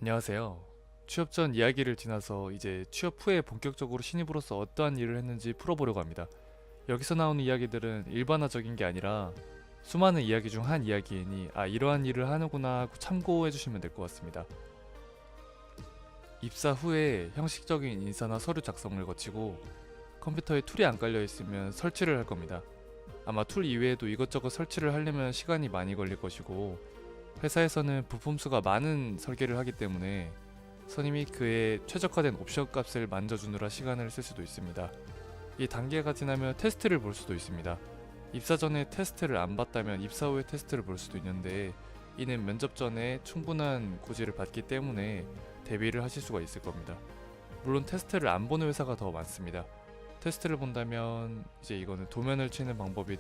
안녕하세요. 취업 전 이야기를 지나서 이제 취업 후에 본격적으로 신입으로서 어떠한 일을 했는지 풀어보려고 합니다. 여기서 나오는 이야기들은 일반화적인 게 아니라 수많은 이야기 중 한 이야기이니 이러한 일을 하는구나 하고 참고해 주시면 될 것 같습니다. 입사 후에 형식적인 인사나 서류 작성을 거치고 컴퓨터에 툴이 안 깔려 있으면 설치를 할 겁니다. 아마 툴 이외에도 이것저것 설치를 하려면 시간이 많이 걸릴 것이고 회사에서는 부품 수가 많은 설계를 하기 때문에 선임이 그에 최적화된 옵션 값을 만져주느라 시간을 쓸 수도 있습니다. 이 단계가 지나면 테스트를 볼 수도 있습니다. 입사 전에 테스트를 안 봤다면 입사 후에 테스트를 볼 수도 있는데 이는 면접 전에 충분한 고지를 받기 때문에 대비를 하실 수가 있을 겁니다. 물론 테스트를 안 보는 회사가 더 많습니다. 테스트를 본다면 이제 이거는 도면을 치는 방법에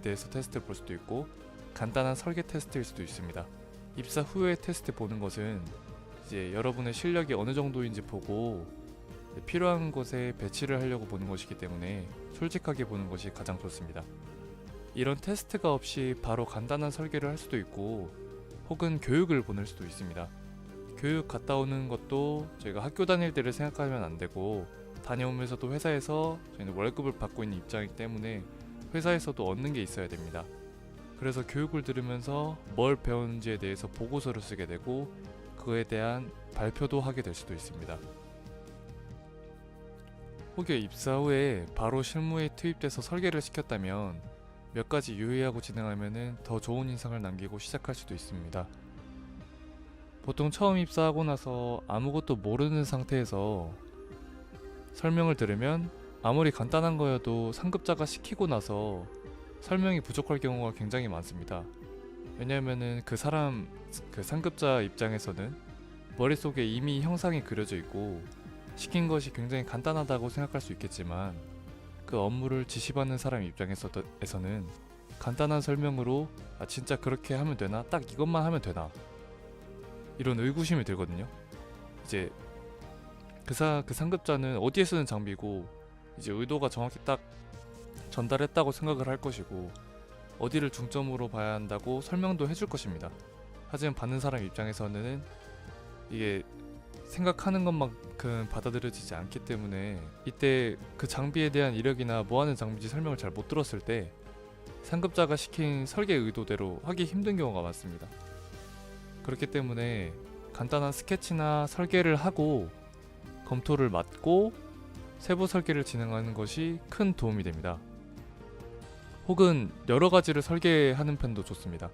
대해서 테스트를 볼 수도 있고 간단한 설계 테스트일 수도 있습니다. 입사 후에 테스트 보는 것은 이제 여러분의 실력이 어느 정도인지 보고 필요한 곳에 배치를 하려고 보는 것이기 때문에 솔직하게 보는 것이 가장 좋습니다. 이런 테스트가 없이 바로 간단한 설계를 할 수도 있고 혹은 교육을 보낼 수도 있습니다. 교육 갔다 오는 것도 저희가 학교 다닐 때를 생각하면 안 되고 다녀오면서도 회사에서 저희는 월급을 받고 있는 입장이기 때문에 회사에서도 얻는 게 있어야 됩니다. 그래서 교육을 들으면서 뭘 배웠는지에 대해서 보고서를 쓰게 되고 그거에 대한 발표도 하게 될 수도 있습니다. 혹여 입사 후에 바로 실무에 투입돼서 설계를 시켰다면 몇 가지 유의하고 진행하면 더 좋은 인상을 남기고 시작할 수도 있습니다. 보통 처음 입사하고 나서 아무것도 모르는 상태에서 설명을 들으면 아무리 간단한 거여도 상급자가 시키고 나서 설명이 부족할 경우가 굉장히 많습니다. 왜냐하면은 그 상급자 입장에서는 머릿속에 이미 형상이 그려져 있고 시킨 것이 굉장히 간단하다고 생각할 수 있겠지만 그 업무를 지시받는 사람 입장에서는 간단한 설명으로 진짜 그렇게 하면 되나? 딱 이것만 하면 되나? 이런 의구심이 들거든요. 이제 그 상급자는 어디에 쓰는 장비고 이제 의도가 정확히 딱 전달했다고 생각을 할 것이고 어디를 중점으로 봐야 한다고 설명도 해줄 것입니다. 하지만 받는 사람 입장에서는 이게 생각하는 것만큼 받아들여지지 않기 때문에 이때 그 장비에 대한 이력이나 뭐하는 장비인지 설명을 잘 못 들었을 때 상급자가 시킨 설계 의도대로 하기 힘든 경우가 많습니다. 그렇기 때문에 간단한 스케치나 설계를 하고 검토를 맡고 세부 설계를 진행하는 것이 큰 도움이 됩니다. 혹은 여러 가지를 설계하는 편도 좋습니다.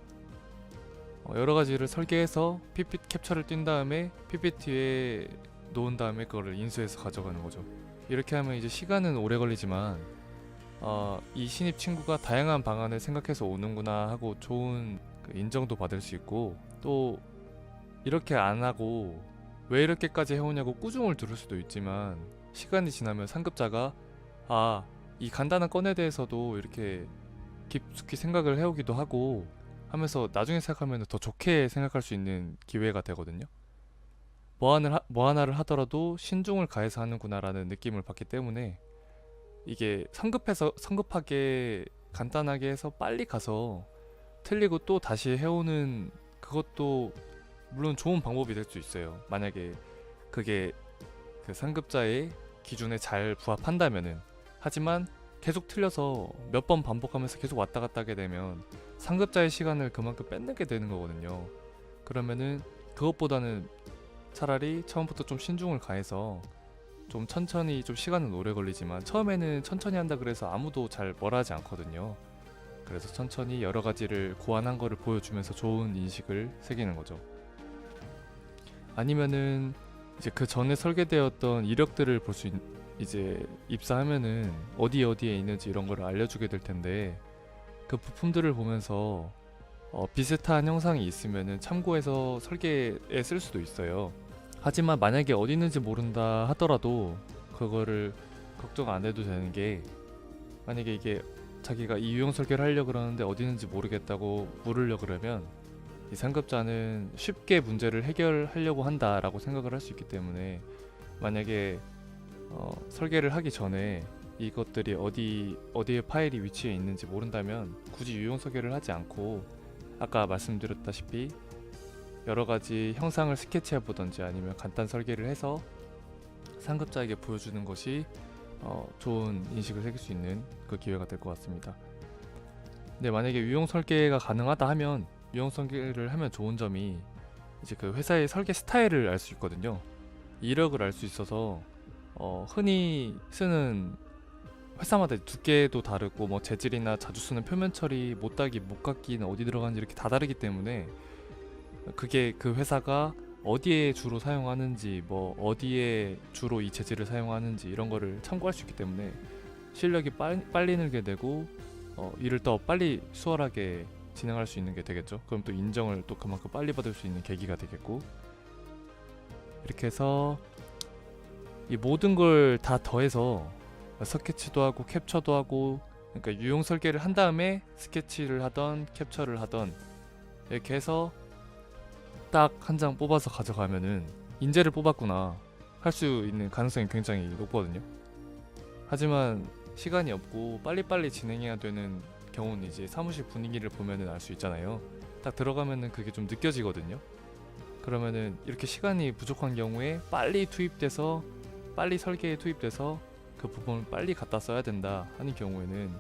여러 가지를 설계해서 PPT 캡처를 뛴 다음에 PPT에 놓은 다음에 그거를 인수해서 가져가는 거죠. 이렇게 하면 이제 시간은 오래 걸리지만 이 신입 친구가 다양한 방안을 생각해서 오는구나 하고 좋은 인정도 받을 수 있고 또 이렇게 안 하고 왜 이렇게까지 해오냐고 꾸중을 들을 수도 있지만 시간이 지나면 상급자가 이 간단한 건에 대해서도 이렇게 깊숙이 생각을 해오기도 하고 하면서 나중에 생각하면 더 좋게 생각할 수 있는 기회가 되거든요. 뭐 하나를 하더라도 신중을 가해서 하는구나라는 느낌을 받기 때문에 이게 성급하게 간단하게 해서 빨리 가서 틀리고 또 다시 해오는 그것도 물론 좋은 방법이 될 수 있어요. 만약에 그게 그 상급자의 기준에 잘 부합한다면은. 하지만 계속 틀려서 몇 번 반복하면서 계속 왔다 갔다 하게 되면 상급자의 시간을 그만큼 뺏는 게 되는 거거든요. 그러면은 그것보다는 차라리 처음부터 좀 신중을 가해서 좀 천천히, 좀 시간은 오래 걸리지만 처음에는 천천히 한다 그래서 아무도 잘 뭐라 하지 않거든요. 그래서 천천히 여러 가지를 고안한 거를 보여주면서 좋은 인식을 새기는 거죠. 아니면은 이제 그 전에 설계되었던 이력들을 볼 수 이제 입사하면은 어디에 있는지 이런 거를 알려주게 될 텐데 그 부품들을 보면서 비슷한 형상이 있으면은 참고해서 설계에 쓸 수도 있어요. 하지만 만약에 어디 있는지 모른다 하더라도 그거를 걱정 안 해도 되는 게 만약에 이게 자기가 이 유형 설계를 하려고 그러는데 어디 있는지 모르겠다고 물으려 그러면 이 상급자는 쉽게 문제를 해결하려고 한다라고 생각을 할 수 있기 때문에 만약에 설계를 하기 전에 이것들이 어디에 파일이 위치해 있는지 모른다면 굳이 유형 설계를 하지 않고 아까 말씀드렸다시피 여러 가지 형상을 스케치해 보던지 아니면 간단 설계를 해서 상급자에게 보여주는 것이 좋은 인식을 새길 수 있는 그 기회가 될 것 같습니다. 근데 만약에 유용 설계가 가능하다 하면 유용 설계를 하면 좋은 점이 이제 그 회사의 설계 스타일을 알 수 있거든요. 이력을 알 수 있어서 흔히 쓰는 회사마다 두께도 다르고 뭐 재질이나 자주 쓰는 표면 처리, 못따기, 못깎기는 어디 들어가는지 이렇게 다 다르기 때문에 그게 그 회사가 어디에 주로 사용하는지 뭐 어디에 주로 이 재질을 사용하는지 이런 거를 참고할 수 있기 때문에 실력이 빨리 늘게 되고 일을 더 빨리 수월하게 진행할 수 있는 게 되겠죠. 그럼 또 인정을 또 그만큼 빨리 받을 수 있는 계기가 되겠고, 이렇게 해서 이 모든 걸 다 더해서 스케치도 하고 캡처도 하고, 그러니까 유용 설계를 한 다음에 스케치를 하던 캡처를 하던 이렇게 해서 딱 한 장 뽑아서 가져가면은 인재를 뽑았구나 할 수 있는 가능성이 굉장히 높거든요. 하지만 시간이 없고 빨리빨리 진행해야 되는 경우는 이제 사무실 분위기를 보면은 알 수 있잖아요. 딱 들어가면은 그게 좀 느껴지거든요. 그러면은 이렇게 시간이 부족한 경우에 빨리 투입돼서 빨리 설계에 투입돼서 그 부분을 빨리 갖다 써야 된다 하는 경우에는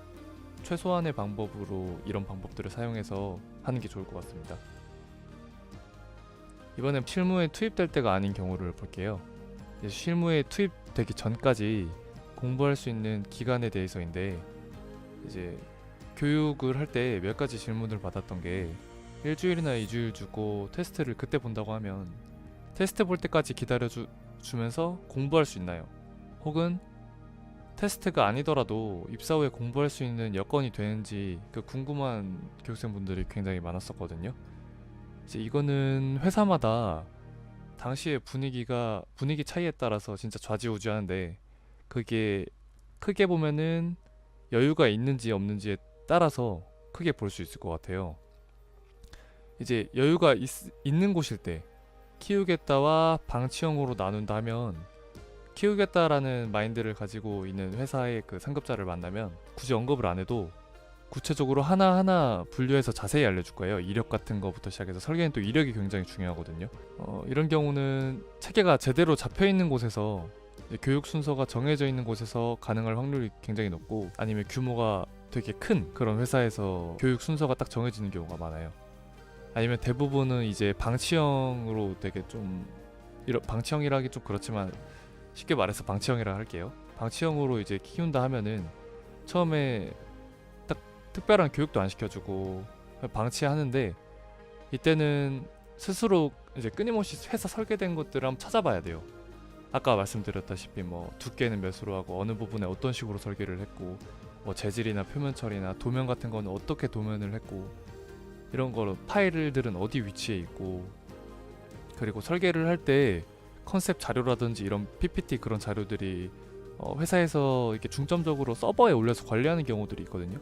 최소한의 방법으로 이런 방법들을 사용해서 하는 게 좋을 것 같습니다. 이번엔 실무에 투입될 때가 아닌 경우를 볼게요. 실무에 투입되기 전까지 공부할 수 있는 기간에 대해서인데, 이제 교육을 할 때 몇 가지 질문을 받았던 게, 일주일이나 2주일 주고 테스트를 그때 본다고 하면 테스트 볼 때까지 기다려주면서 공부할 수 있나요? 혹은 테스트가 아니더라도 입사 후에 공부할 수 있는 여건이 되는지 그 궁금한 교육생분들이 굉장히 많았었거든요. 이제 이거는 회사마다 당시의 분위기 차이에 따라서 진짜 좌지우지하는데, 그게 크게 보면은 여유가 있는지 없는지에 따라서 크게 볼 수 있을 것 같아요. 이제 여유가 있는 곳일 때 키우겠다와 방치형으로 나눈다면, 키우겠다라는 마인드를 가지고 있는 회사의 그 상급자를 만나면 굳이 언급을 안 해도 구체적으로 하나하나 분류해서 자세히 알려줄 거예요. 이력 같은 거부터 시작해서, 설계는 또 이력이 굉장히 중요하거든요. 이런 경우는 체계가 제대로 잡혀 있는 곳에서, 교육 순서가 정해져 있는 곳에서 가능할 확률이 굉장히 높고, 아니면 규모가 되게 큰 그런 회사에서 교육 순서가 딱 정해지는 경우가 많아요. 아니면 대부분은 이제 방치형으로 되게 좀, 방치형이라 하기 좀 그렇지만 쉽게 말해서 방치형이라 할게요. 방치형으로 이제 키운다 하면은 처음에 딱 특별한 교육도 안 시켜주고 방치하는데, 이때는 스스로 이제 끊임없이 회사 설계된 것들을 한번 찾아봐야 돼요. 아까 말씀드렸다시피 뭐 두께는 몇으로 하고 어느 부분에 어떤 식으로 설계를 했고, 뭐 재질이나 표면 처리나 도면 같은 거는 어떻게 도면을 했고, 이런 거로 파일들은 어디 위치에 있고, 그리고 설계를 할 때 컨셉 자료라든지 이런 PPT 그런 자료들이 회사에서 이렇게 중점적으로 서버에 올려서 관리하는 경우들이 있거든요.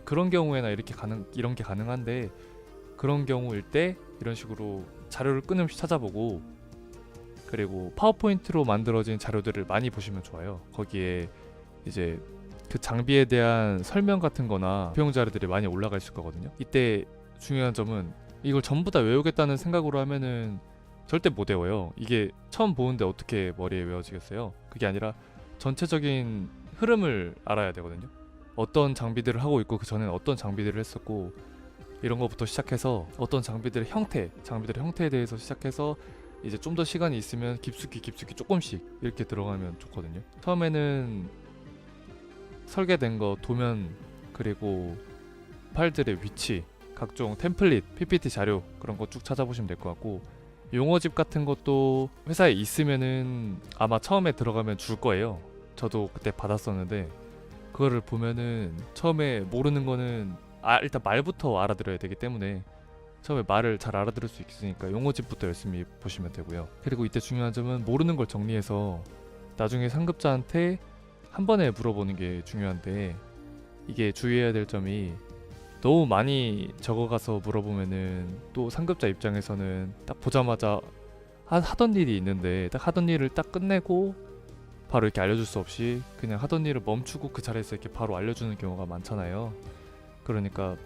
그런 경우에나 이런 게 가능한데, 그런 경우일 때 이런 식으로 자료를 끊임없이 찾아보고, 그리고 파워포인트로 만들어진 자료들을 많이 보시면 좋아요. 거기에 이제 그 장비에 대한 설명 같은 거나 비용 자료들이 많이 올라가 있을 거거든요. 이때 중요한 점은, 이걸 전부 다 외우겠다는 생각으로 하면은 절대 못 외워요. 이게 처음 보는데 어떻게 머리에 외워지겠어요? 그게 아니라 전체적인 흐름을 알아야 되거든요. 어떤 장비들을 하고 있고 그 전에는 어떤 장비들을 했었고, 이런 것부터 시작해서 어떤 장비들의 형태에 대해서 시작해서 이제 좀 더 시간이 있으면 깊숙이 조금씩 이렇게 들어가면 좋거든요. 처음에는 설계된 거, 도면, 그리고 파일들의 위치, 각종 템플릿, PPT 자료 그런 거 쭉 찾아보시면 될 것 같고, 용어집 같은 것도 회사에 있으면은 아마 처음에 들어가면 줄 거예요. 저도 그때 받았었는데, 그거를 보면은 처음에 모르는 거는 일단 말부터 알아들어야 되기 때문에 처음에 말을 잘 알아들을 수 있으니까 용어집부터 열심히 보시면 되고요. 그리고 이때 중요한 점은 모르는 걸 정리해서 나중에 상급자한테 한 번에 물어보는 게 중요한데, 이게 주의해야 될 점이, 너무 많이 적어가서 물어보면은 또 상급자 입장에서는 딱 보자마자 하던 일이 있는데 딱 하던 일을 딱 끝내고 바로 이렇게 알려줄 수 없이 그냥 하던 일을 멈추고 그 자리에서 이렇게 바로 알려주는 경우가 많잖아요. 그러니까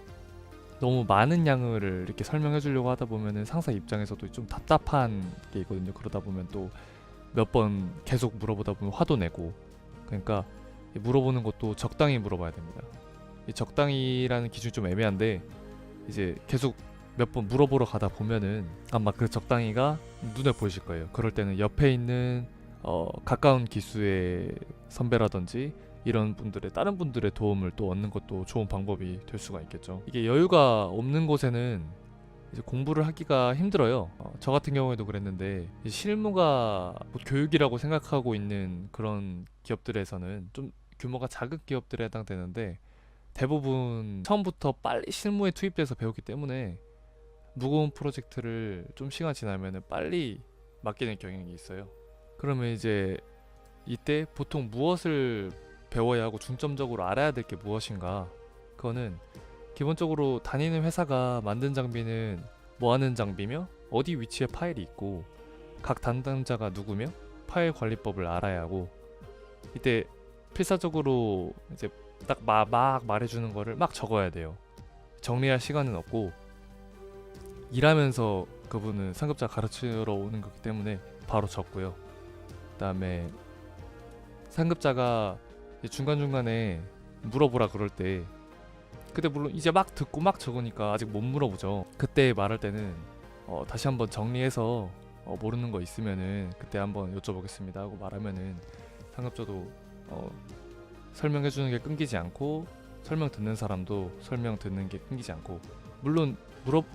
너무 많은 양을 이렇게 설명해 주려고 하다 보면은 상사 입장에서도 좀 답답한 게 있거든요. 그러다 보면 또 몇 번 계속 물어보다 보면 화도 내고, 그러니까 이 물어보는 것도 적당히 물어봐야 됩니다. 이 적당히라는 기준이 좀 애매한데, 이제 계속 몇 번 물어보러 가다 보면은 아마 그 적당히가 눈에 보이실 거예요. 그럴 때는 옆에 있는 가까운 기수의 선배라든지 이런 분들의 다른 분들의 도움을 또 얻는 것도 좋은 방법이 될 수가 있겠죠. 이게 여유가 없는 곳에는 이제 공부를 하기가 힘들어요. 저 같은 경우에도 그랬는데, 이 실무가 뭐 교육이라고 생각하고 있는 그런 기업들에서는 좀 규모가 작은 기업들에 해당되는데, 대부분 처음부터 빨리 실무에 투입돼서 배우기 때문에 무거운 프로젝트를 좀 시간 지나면은 빨리 맡기는 경향이 있어요. 그러면 이제 이때 보통 무엇을 배워야 하고 중점적으로 알아야 될 게 무엇인가? 그거는 기본적으로 다니는 회사가 만든 장비는 뭐 하는 장비며 어디 위치에 파일이 있고 각 담당자가 누구며 파일 관리법을 알아야 하고, 이때 필사적으로 이제 딱 막 말해주는 거를 막 적어야 돼요. 정리할 시간은 없고, 일하면서 그분은 상급자 가르치러 오는 거기 때문에 바로 적고요. 그 다음에 상급자가 중간중간에 물어보라 그럴 때, 근데 물론 이제 막 듣고 막 적으니까 아직 못 물어보죠. 그때 말할 때는 다시 한번 정리해서 모르는 거 있으면은 그때 한번 여쭤보겠습니다 하고 말하면은 상급자도 설명해주는 게 끊기지 않고, 설명 듣는 사람도 설명 듣는 게 끊기지 않고, 물론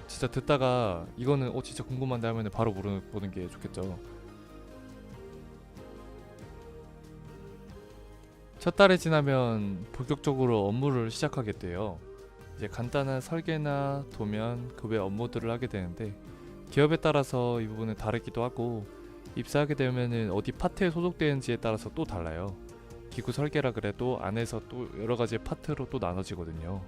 진짜 듣다가 이거는 진짜 궁금한데 하면은 바로 물어보는 게 좋겠죠. 첫 달이 지나면 본격적으로 업무를 시작하게 돼요. 이제 간단한 설계나 도면 그 외 업무들을 하게 되는데, 기업에 따라서 이 부분은 다르기도 하고, 입사하게 되면은 어디 파트에 소속되는지에 따라서 또 달라요. 기구 설계라 그래도 안에서 또 여러 가지 파트로 또 나눠지거든요.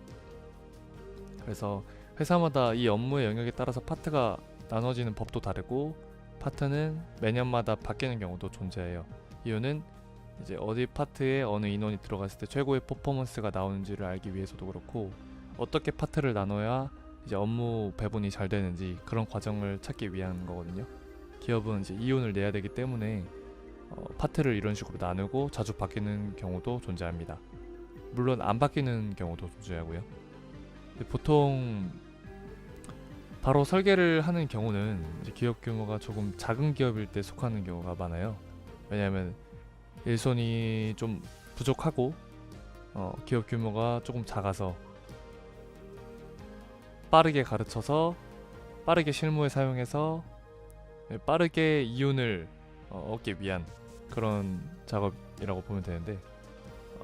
그래서 회사마다 이 업무의 영역에 따라서 파트가 나눠지는 법도 다르고, 파트는 매년마다 바뀌는 경우도 존재해요. 이유는 이제 어디 파트에 어느 인원이 들어갔을 때 최고의 퍼포먼스가 나오는지를 알기 위해서도 그렇고, 어떻게 파트를 나눠야 이제 업무 배분이 잘 되는지 그런 과정을 찾기 위한 거거든요. 기업은 이제 이윤을 내야 되기 때문에 파트를 이런 식으로 나누고 자주 바뀌는 경우도 존재합니다. 물론 안 바뀌는 경우도 존재하고요. 보통 바로 설계를 하는 경우는 이제 기업 규모가 조금 작은 기업일 때 속하는 경우가 많아요. 왜냐하면 일손이 좀 부족하고 기업 규모가 조금 작아서 빠르게 가르쳐서 빠르게 실무에 사용해서 빠르게 이윤을 얻기 위한 그런 작업이라고 보면 되는데,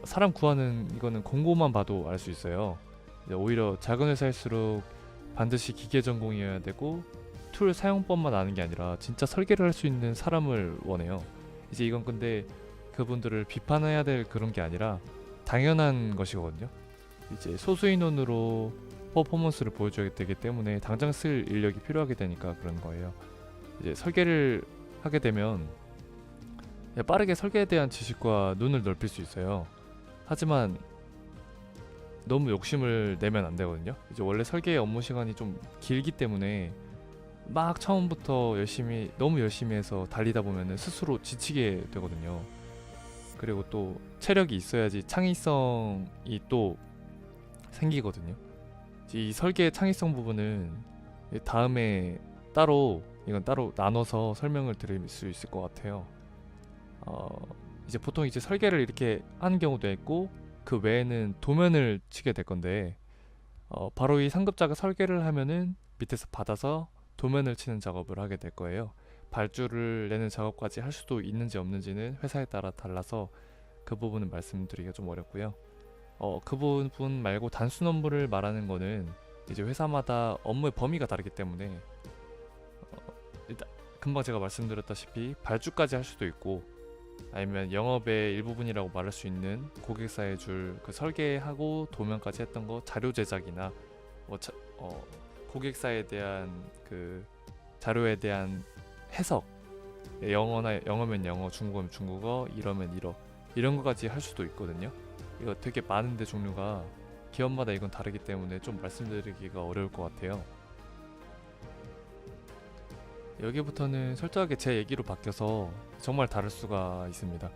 사람 구하는 이거는 공고만 봐도 알 수 있어요. 오히려 작은 회사일수록 반드시 기계 전공이어야 되고 툴 사용법만 아는 게 아니라 진짜 설계를 할 수 있는 사람을 원해요. 이제 이건 근데 그분들을 비판해야 될 그런 게 아니라 당연한 것이거든요. 이제 소수 인원으로 퍼포먼스를 보여줘야 되기 때문에 당장 쓸 인력이 필요하게 되니까 그런 거예요. 이제 설계를 하게 되면 빠르게 설계에 대한 지식과 눈을 넓힐 수 있어요. 하지만 너무 욕심을 내면 안 되거든요. 이제 원래 설계의 업무 시간이 좀 길기 때문에 막 처음부터 너무 열심히 해서 달리다 보면은 스스로 지치게 되거든요. 그리고 또 체력이 있어야지 창의성이 또 생기거든요. 이 설계의 창의성 부분은 다음에 이건 따로 나눠서 설명을 드릴 수 있을 것 같아요. 이제 보통 이제 설계를 이렇게 하는 경우도 있고, 그 외에는 도면을 치게 될 건데, 바로 이 상급자가 설계를 하면은 밑에서 받아서 도면을 치는 작업을 하게 될 거예요. 발주를 내는 작업까지 할 수도 있는지 없는지는 회사에 따라 달라서 그 부분은 말씀드리기가 좀 어렵고요. 그 부분 말고 단순 업무를 말하는 거는 이제 회사마다 업무의 범위가 다르기 때문에 일단 금방 제가 말씀드렸다시피 발주까지 할 수도 있고, 아니면 영업의 일부분이라고 말할 수 있는 고객사에 줄 그 설계하고 도면까지 했던 거 자료 제작이나 고객사에 대한 그 자료에 대한 해석, 영어면 영어, 중국어면 중국어, 이러면 이런 거까지 할 수도 있거든요. 이거 되게 많은데 종류가 기업마다 이건 다르기 때문에 좀 말씀드리기가 어려울 것 같아요. 여기부터는 철저하게 제 얘기로 바뀌어서 정말 다를 수가 있습니다.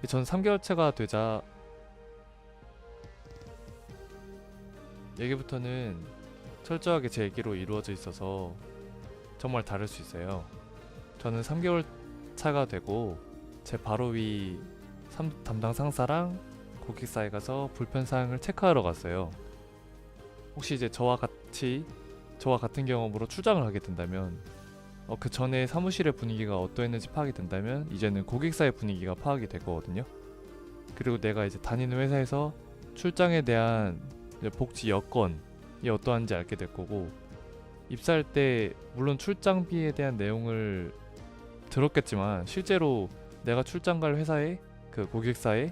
전 3개월차가 되자 여기부터는 철저하게 제 얘기로 이루어져 있어서 정말 다를 수 있어요. 저는 3개월 차가 되고 제 바로 위 담당 상사랑 고객사에 가서 불편사항을 체크하러 갔어요. 혹시 이제 저와 같은 경험으로 출장을 하게 된다면 그 전에 사무실의 분위기가 어떠했는지 파악이 된다면 이제는 고객사의 분위기가 파악이 될 거거든요. 그리고 내가 이제 다니는 회사에서 출장에 대한 복지 여건이 어떠한지 알게 될 거고, 입사할 때 물론 출장비에 대한 내용을 들었겠지만 실제로 내가 출장 갈 회사에 그 고객사에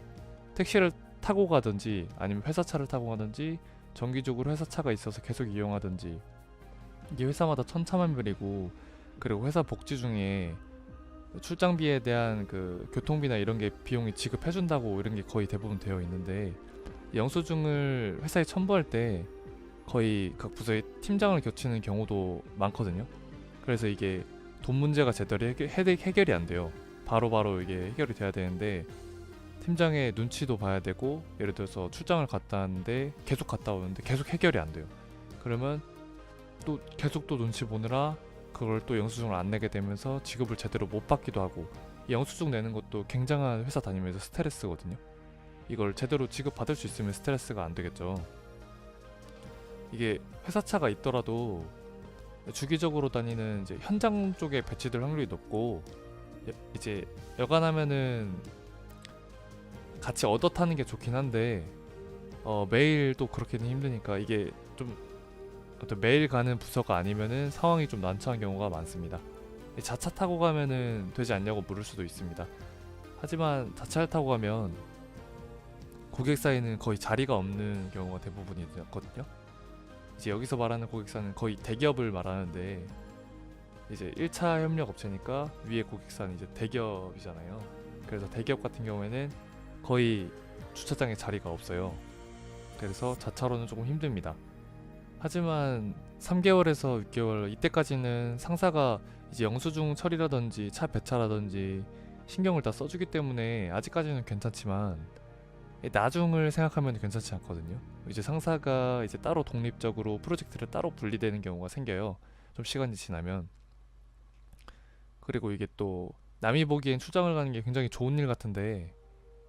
택시를 타고 가든지 아니면 회사차를 타고 가든지 정기적으로 회사차가 있어서 계속 이용하든지, 이게 회사마다 천차만별이고, 그리고 회사 복지 중에 출장비에 대한 그 교통비나 이런 게 비용이 지급해준다고 이런 게 거의 대부분 되어 있는데, 영수증을 회사에 첨부할 때 거의 각 부서의 팀장을 거치는 경우도 많거든요. 그래서 이게 돈 문제가 제대로 해결이 안 돼요. 바로바로 이게 해결이 돼야 되는데 팀장의 눈치도 봐야 되고, 예를 들어서 출장을 갔다 왔는데 계속 갔다 오는데 계속 해결이 안 돼요. 그러면 또 계속 또 눈치 보느라 그걸 또 영수증을 안 내게 되면서 지급을 제대로 못 받기도 하고, 이 영수증 내는 것도 굉장한 회사 다니면서 스트레스거든요. 이걸 제대로 지급받을 수 있으면 스트레스가 안 되겠죠. 이게 회사차가 있더라도 주기적으로 다니는 이제 현장 쪽에 배치될 확률이 높고, 이제 여간하면은 같이 얻어 타는 게 좋긴 한데 매일 또 그렇게는 힘드니까, 이게 좀 매일 가는 부서가 아니면은 상황이 좀 난처한 경우가 많습니다. 자차 타고 가면은 되지 않냐고 물을 수도 있습니다. 하지만 자차를 타고 가면 고객사에는 거의 자리가 없는 경우가 대부분이거든요. 이제 여기서 말하는 고객사는 거의 대기업을 말하는데, 이제 1차 협력 업체니까 위에 고객사는 이제 대기업이잖아요. 그래서 대기업 같은 경우에는 거의 주차장에 자리가 없어요. 그래서 자차로는 조금 힘듭니다. 하지만 3개월에서 6개월 이때까지는 상사가 이제 영수증 처리라든지 차 배차라든지 신경을 다 써주기 때문에 아직까지는 괜찮지만, 나중을 생각하면 괜찮지 않거든요. 이제 상사가 이제 따로 독립적으로 프로젝트를 따로 분리되는 경우가 생겨요. 좀 시간이 지나면. 그리고 이게 또 남이 보기엔 출장을 가는 게 굉장히 좋은 일 같은데,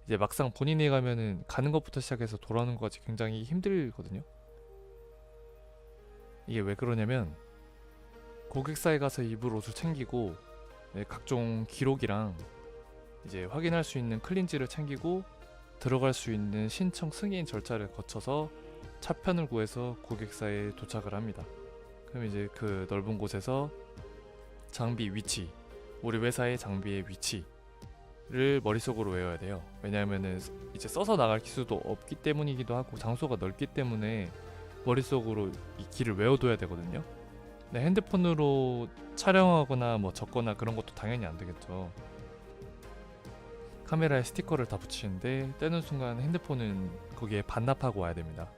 이제 막상 본인이 가면은 가는 것부터 시작해서 돌아오는 것까지 굉장히 힘들거든요. 이게 왜 그러냐면, 고객사에 가서 입을 옷을 챙기고 각종 기록이랑 이제 확인할 수 있는 클린지를 챙기고 들어갈 수 있는 신청 승인 절차를 거쳐서 차편을 구해서 고객사에 도착을 합니다. 그럼 이제 그 넓은 곳에서 장비 위치, 우리 회사의 장비의 위치를 머릿속으로 외워야 돼요. 왜냐하면은 이제 써서 나갈 기수도 없기 때문이기도 하고, 장소가 넓기 때문에 머릿속으로 이 길을 외워둬야 되거든요. 근데 핸드폰으로 촬영하거나 뭐 적거나 그런 것도 당연히 안 되겠죠. 카메라에 스티커를 다 붙이는데 떼는 순간 핸드폰은 거기에 반납하고 와야 됩니다.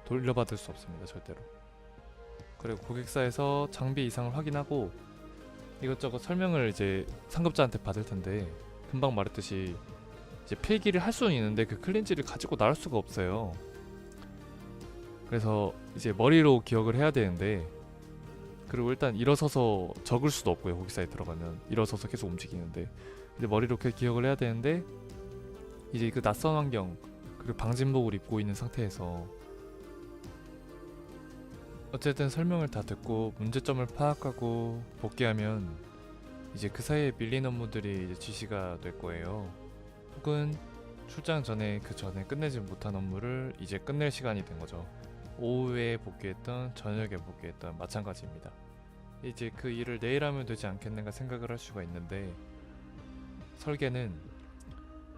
돌려받을 수 없습니다, 절대로. 그리고 고객사에서 장비 이상을 확인하고 이것저것 설명을 이제 상급자한테 받을 텐데, 금방 말했듯이 이제 필기를 할 수는 있는데 그 클린지를 가지고 나올 수가 없어요. 그래서 이제 머리로 기억을 해야 되는데, 그리고 일단 일어서서 적을 수도 없고요. 고객사에 들어가면 일어서서 계속 움직이는데, 이제 머리로 이렇게 기억을 해야 되는데, 이제 그 낯선 환경 그리고 방진복을 입고 있는 상태에서 어쨌든 설명을 다 듣고 문제점을 파악하고 복귀하면 이제 그 사이에 밀린 업무들이 이제 지시가 될 거예요. 혹은 출장 전에 그 전에 끝내지 못한 업무를 이제 끝낼 시간이 된 거죠. 오후에 복귀했던 저녁에 복귀했던 마찬가지입니다. 이제 그 일을 내일 하면 되지 않겠는가 생각을 할 수가 있는데, 설계는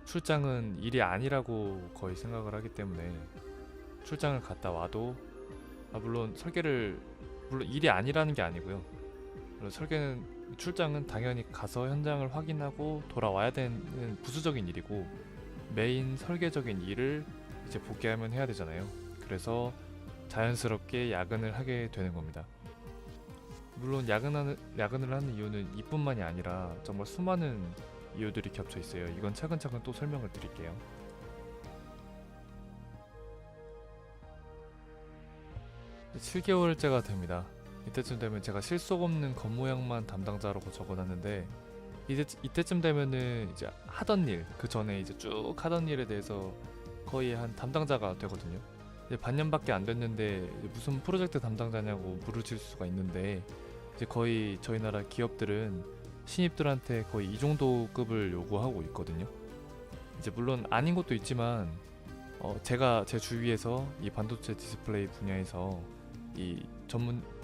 출장은 일이 아니라고 거의 생각을 하기 때문에 출장을 갔다 와도 물론 일이 아니라는 게 아니고요. 물론 출장은 당연히 가서 현장을 확인하고 돌아와야 되는 부수적인 일이고, 메인 설계적인 일을 이제 복귀하면 해야 되잖아요. 그래서 자연스럽게 야근을 하게 되는 겁니다. 물론 야근을 하는 이유는 이뿐만이 아니라 정말 수많은 이유들이 겹쳐 있어요. 이건 차근차근 또 설명을 드릴게요. 7개월째가 됩니다. 이때쯤 되면 제가 실속 없는 겉모양만 담당자라고 적어놨는데 이때쯤 되면은 이제 하던 일, 그 전에 이제 쭉 하던 일에 대해서 거의 한 담당자가 되거든요. 이제 반년밖에 안 됐는데 이제 무슨 프로젝트 담당자냐고 물으실 수가 있는데 이제 거의 저희 나라 기업들은 신입들한테 거의 이 정도 급을 요구하고 있거든요. 이제 물론 아닌 것도 있지만 제가 제 주위에서 이 반도체 디스플레이 분야에서 이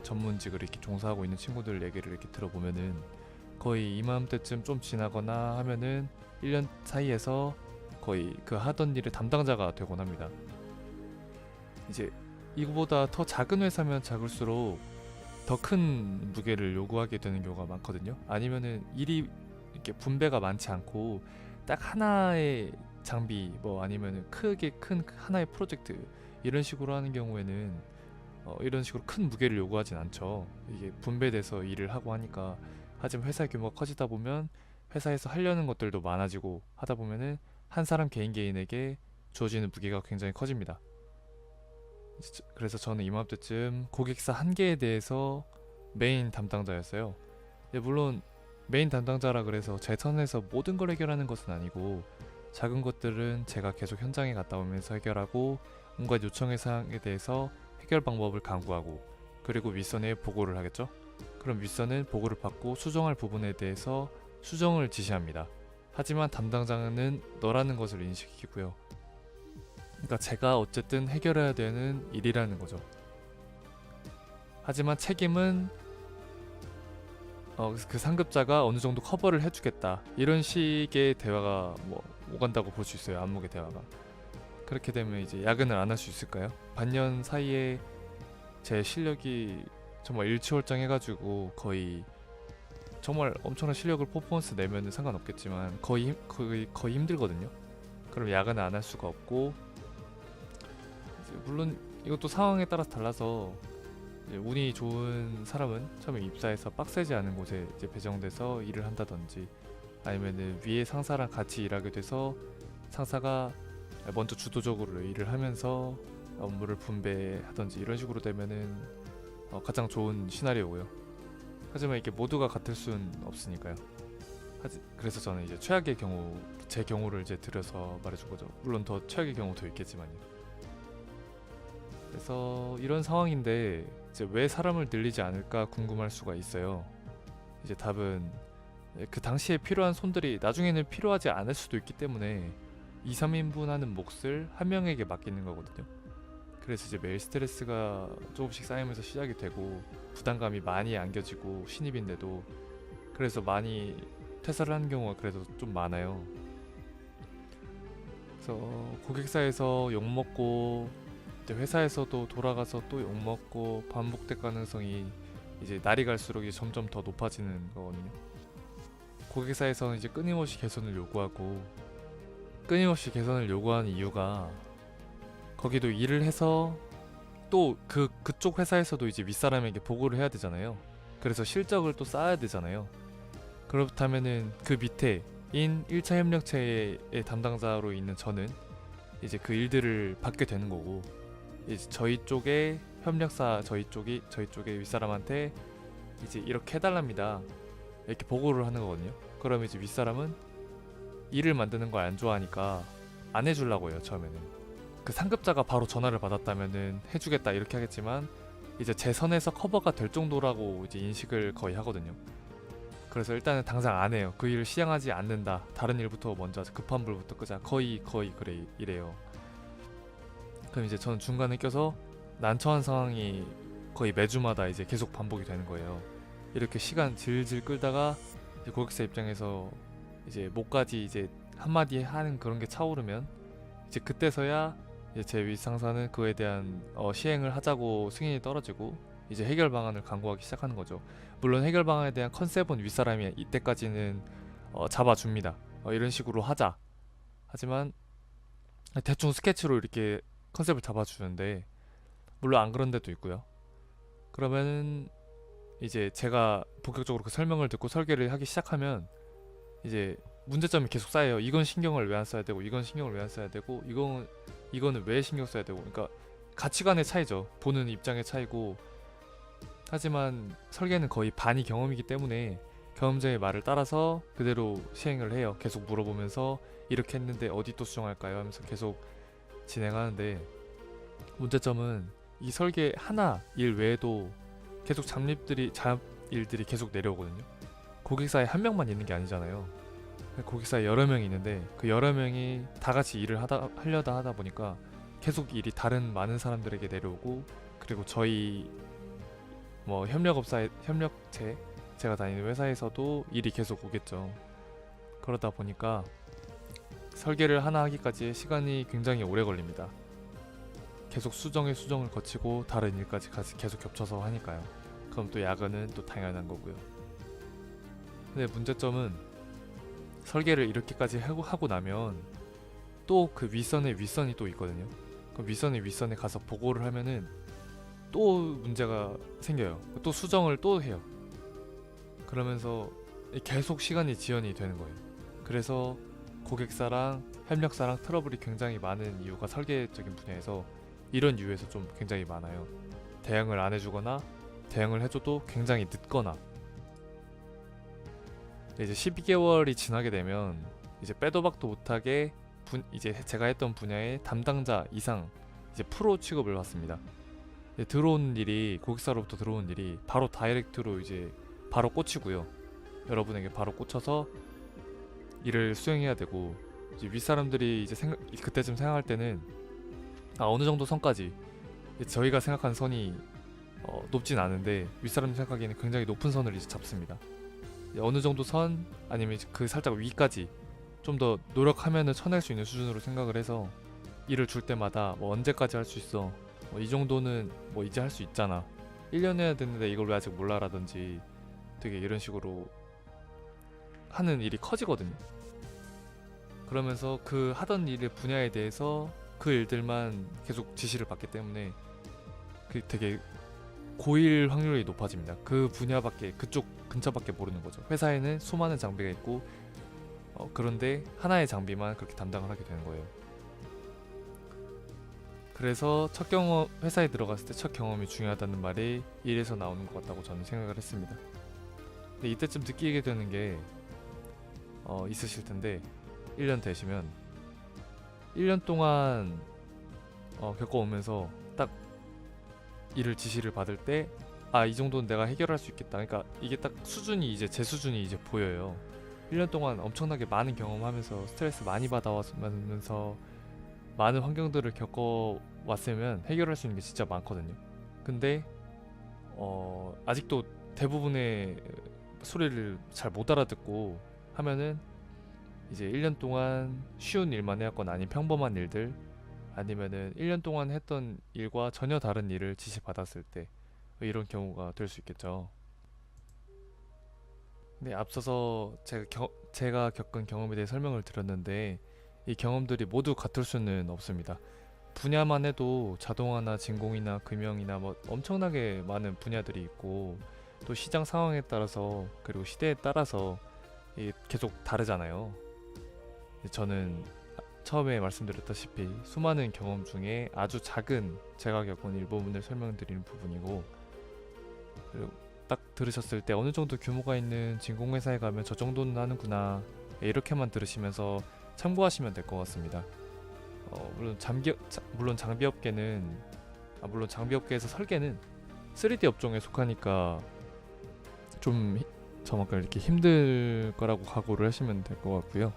전문직을 이렇게 종사하고 있는 친구들 얘기를 이렇게 들어보면은 거의 이맘때쯤 좀 지나거나 하면은 1년 사이에서 거의 그 하던 일의 담당자가 되곤 합니다. 이제 이거보다 더 작은 회사면 작을수록 더 큰 무게를 요구하게 되는 경우가 많거든요. 아니면은 일이 이렇게 분배가 많지 않고 딱 하나의 장비 뭐 아니면은 크게 큰 하나의 프로젝트 이런 식으로 하는 경우에는 이런 식으로 큰 무게를 요구하진 않죠. 이게 분배돼서 일을 하고 하니까. 하지만 회사 규모가 커지다 보면 회사에서 하려는 것들도 많아지고 하다 보면은 한 사람 개인에게 주어지는 무게가 굉장히 커집니다. 그래서 저는 이맘때쯤 고객사 한 개에 대해서 메인 담당자였어요. 물론 메인 담당자라 그래서 제 선에서 모든 걸 해결하는 것은 아니고 작은 것들은 제가 계속 현장에 갔다 오면서 해결하고 온갖 요청의 사항에 대해서 해결 방법을 강구하고 그리고 윗선에 보고를 하겠죠. 그럼 윗선은 보고를 받고 수정할 부분에 대해서 수정을 지시합니다. 하지만 담당자는 너라는 것을 인식시키고요. 그러니까 제가 어쨌든 해결해야 되는 일이라는 거죠. 하지만 책임은 그 상급자가 어느 정도 커버를 해주겠다. 이런 식의 대화가 뭐 오간다고 볼 수 있어요. 안목의 대화가. 그렇게 되면 이제 야근을 안 할 수 있을까요? 반년 사이에 제 실력이 정말 일취월장해가지고 거의 정말 엄청난 실력을 퍼포먼스 내면은 상관없겠지만 거의 힘들거든요. 그럼 야근을 안 할 수가 없고 물론 이것도 상황에 따라서 달라서 운이 좋은 사람은 처음에 입사해서 빡세지 않은 곳에 이제 배정돼서 일을 한다든지 아니면은 위에 상사랑 같이 일하게 돼서 상사가 먼저 주도적으로 일을 하면서 업무를 분배하든지 이런 식으로 되면은 가장 좋은 시나리오고요. 하지만 이게 모두가 같을 순 없으니까요. 그래서 저는 이제 최악의 경우, 제 경우를 이제 들여서 말해준 거죠. 물론 더 최악의 경우도 있겠지만요. 그래서 이런 상황인데 이제 왜 사람을 늘리지 않을까 궁금할 수가 있어요. 이제 답은 그 당시에 필요한 손들이 나중에는 필요하지 않을 수도 있기 때문에 2, 3인분 하는 몫을 한 명에게 맡기는 거거든요. 그래서 이제 매일 스트레스가 조금씩 쌓이면서 시작이 되고 부담감이 많이 안겨지고 신입인데도 그래서 많이 퇴사를 하는 경우가 그래도 좀 많아요. 그래서 고객사에서 욕먹고 회사에서도 돌아가서 또 욕먹고 반복될 가능성이 이제 날이 갈수록 이제 점점 더 높아지는 거거든요. 고객사에서는 이제 끊임없이 개선을 요구하고 끊임없이 개선을 요구하는 이유가 거기도 일을 해서 또 그쪽 회사에서도 이제 윗사람에게 보고를 해야 되잖아요. 그래서 실적을 또 쌓아야 되잖아요. 그렇다면은 그 밑에인 1차 협력체의 담당자로 있는 저는 이제 그 일들을 받게 되는 거고 이제 저희 쪽의 협력사 저희 쪽의 윗사람한테 이제 이렇게 해달랍니다. 이렇게 보고를 하는 거거든요. 그러면 이제 윗사람은 일을 만드는 걸 안 좋아하니까 안 해주려고 해요. 처음에는 그 상급자가 바로 전화를 받았다면은 해주겠다 이렇게 하겠지만 이제 제 선에서 커버가 될 정도라고 이제 인식을 거의 하거든요. 그래서 일단은 당장 안 해요. 그 일을 시행하지 않는다. 다른 일부터 먼저 하자. 급한 불부터 끄자. 거의 그래 이래요. 그럼 이제 저는 중간에 껴서 난처한 상황이 거의 매주마다 이제 계속 반복이 되는 거예요. 이렇게 시간 질질 끌다가 이제 고객사 입장에서 이제 목까지 이제 한마디 하는 그런 게 차오르면 이제 그때서야 이제 제 윗상사는 그에 대한 시행을 하자고 승인이 떨어지고 이제 해결 방안을 강구하기 시작하는 거죠. 물론 해결 방안에 대한 컨셉은 윗사람이 이때까지는 잡아줍니다. 이런 식으로 하자. 하지만 대충 스케치로 이렇게 컨셉을 잡아주는데 물론 안 그런 데도 있고요. 그러면은 이제 제가 본격적으로 그 설명을 듣고 설계를 하기 시작하면 이제 문제점이 계속 쌓여요. 이건 신경을 왜 안 써야 되고, 이건 신경을 왜 안 써야 되고, 이거는 왜 신경 써야 되고. 그러니까 가치관의 차이죠. 보는 입장의 차이고. 하지만 설계는 거의 반이 경험이기 때문에 경험자의 말을 따라서 그대로 시행을 해요. 계속 물어보면서 이렇게 했는데 어디 또 수정할까요? 하면서 계속 진행하는데, 문제점은 이 설계 하나 일 외에도 계속 잡일들이 계속 내려오거든요. 고객사에 한 명만 있는 게 아니잖아요. 고객사에 여러 명이 있는데 그 여러 명이 다 같이 일을 하려다 하다 보니까 계속 일이 다른 많은 사람들에게 내려오고, 그리고 저희 뭐 협력체 제가 다니는 회사에서도 일이 계속 오겠죠. 그러다 보니까 설계를 하나 하기까지 시간이 굉장히 오래 걸립니다. 계속 수정을 거치고 다른 일까지 계속 겹쳐서 하니까요. 그럼 또 야근은 또 당연한 거고요. 근데 문제점은 설계를 이렇게까지 하고 나면 또 그 윗선에 윗선이 또 있거든요. 그 윗선에 가서 보고를 하면은 또 문제가 생겨요. 또 수정을 또 해요. 그러면서 계속 시간이 지연이 되는 거예요. 그래서 고객사랑 협력사랑 트러블이 굉장히 많은 이유가 설계적인 분야에서 이런 이유에서 좀 굉장히 많아요. 대응을 안 해주거나 대응을 해줘도 굉장히 늦거나. 이제 12개월이 지나게 되면 이제 빼도 박도 못하게 이제 제가 했던 분야의 담당자 이상 이제 프로 취급을 받습니다. 고객사로부터 들어온 일이 바로 다이렉트로 이제 바로 꽂히고요. 여러분에게 바로 꽂혀서 일을 수행해야 되고, 이제 윗사람들이 이제 그때쯤 생각할 때는 어느 정도 선까지, 저희가 생각하는 선이 높진 않은데 윗사람이 생각하기에는 굉장히 높은 선을 이제 잡습니다. 어느 정도 선 아니면 그 살짝 위까지 좀 더 노력하면은 쳐낼 수 있는 수준으로 생각을 해서 일을 줄 때마다 뭐 언제까지 할 수 있어, 이 정도는 뭐 이제 할 수 있잖아, 1년 해야 되는데 이걸 왜 아직 몰라라든지 되게 이런 식으로 하는 일이 커지거든요. 그러면서 그 하던 일의 분야에 대해서 그 일들만 계속 지시를 받기 때문에 그 되게 고일 확률이 높아집니다. 그 분야밖에, 그쪽 근처밖에 모르는 거죠. 회사에는 수많은 장비가 있고 그런데 하나의 장비만 그렇게 담당을 하게 되는 거예요. 그래서 회사에 들어갔을 때 첫 경험이 중요하다는 말이 일에서 나오는 것 같다고 저는 생각을 했습니다. 근데 이때쯤 느끼게 되는 게 있으실 텐데, 1년 되시면 1년 동안 겪어오면서 딱 일을 지시를 받을 때 이 정도는 내가 해결할 수 있겠다. 그러니까 이게 딱 제 수준이 이제 보여요. 1년 동안 엄청나게 많은 경험하면서 스트레스 많이 받아왔으면서 많은 환경들을 겪어왔으면 해결할 수 있는 게 진짜 많거든요. 근데 아직도 대부분의 소리를 잘 못 알아듣고 하면은 이제 1년 동안 쉬운 일만 해왔거나 아니면 평범한 일들, 아니면은 1년 동안 했던 일과 전혀 다른 일을 지시받았을 때 이런 경우가 될 수 있겠죠. 근데 앞서서 제가 겪은 경험에 대해 설명을 드렸는데, 이 경험들이 모두 같을 수는 없습니다. 분야만 해도 자동화나 진공이나 금형이나 뭐 엄청나게 많은 분야들이 있고, 또 시장 상황에 따라서 그리고 시대에 따라서 계속 다르잖아요. 저는 처음에 말씀드렸다시피 수많은 경험 중에 아주 작은 제가 겪은 일부분을 설명드리는 부분이고, 그리고 딱 들으셨을 때 어느 정도 규모가 있는 진공회사에 가면 저 정도는 하는구나, 이렇게만 들으시면서 참고하시면 될 것 같습니다. 물론 장비업계에서 설계는 3D 업종에 속하니까 좀 저만큼 이렇게 힘들 거라고 각오를 하시면 될 것 같고요.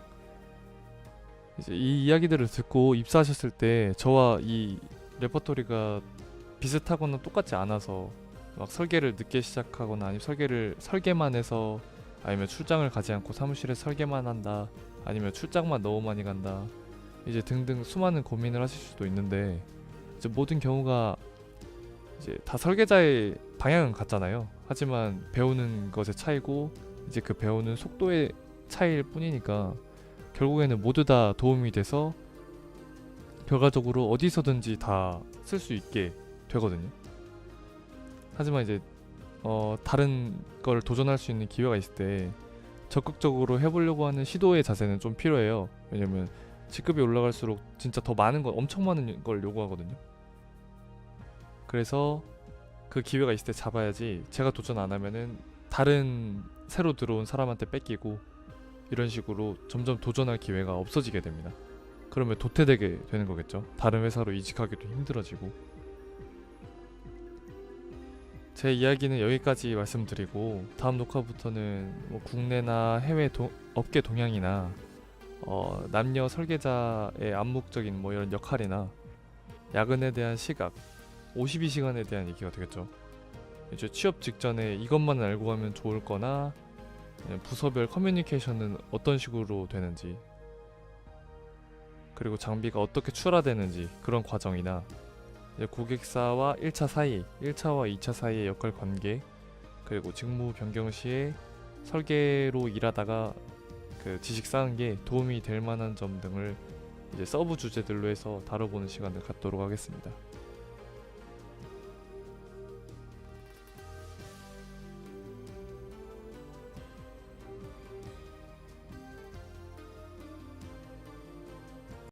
이제 이 이야기들을 듣고 입사하셨을 때 저와 이 레퍼토리가 비슷하거나 똑같지 않아서 막 설계를 늦게 시작하거나, 아니면 설계만 해서, 아니면 출장을 가지 않고 사무실에 설계만 한다, 아니면 출장만 너무 많이 간다, 이제 등등 수많은 고민을 하실 수도 있는데, 이제 모든 경우가 이제 다 설계자의 방향은 같잖아요. 하지만 배우는 것의 차이고 이제 그 배우는 속도의 차이일 뿐이니까 결국에는 모두 다 도움이 돼서 결과적으로 어디서든지 다 쓸 수 있게 되거든요. 하지만 이제 다른 걸 도전할 수 있는 기회가 있을 때 적극적으로 해보려고 하는 시도의 자세는 좀 필요해요. 왜냐면 직급이 올라갈수록 진짜 더 많은 걸, 엄청 많은 걸 요구하거든요. 그래서 그 기회가 있을 때 잡아야지, 제가 도전 안 하면은 다른 새로 들어온 사람한테 뺏기고 이런 식으로 점점 도전할 기회가 없어지게 됩니다. 그러면 도태되게 되는 거겠죠. 다른 회사로 이직하기도 힘들어지고. 제 이야기는 여기까지 말씀드리고, 다음 녹화부터는 뭐 국내나 해외 업계 동향이나 남녀 설계자의 암묵적인 뭐 이런 역할이나 야근에 대한 시각, 52시간에 대한 얘기가 되겠죠. 이제 취업 직전에 이것만 알고 가면 좋을 거나 부서별 커뮤니케이션은 어떤 식으로 되는지, 그리고 장비가 어떻게 출하되는지 그런 과정이나 이제 고객사와 1차 사이, 1차와 2차 사이의 역할 관계, 그리고 직무 변경 시에 설계로 일하다가 그 지식 쌓은 게 도움이 될 만한 점 등을 이제 서브 주제들로 해서 다뤄보는 시간을 갖도록 하겠습니다.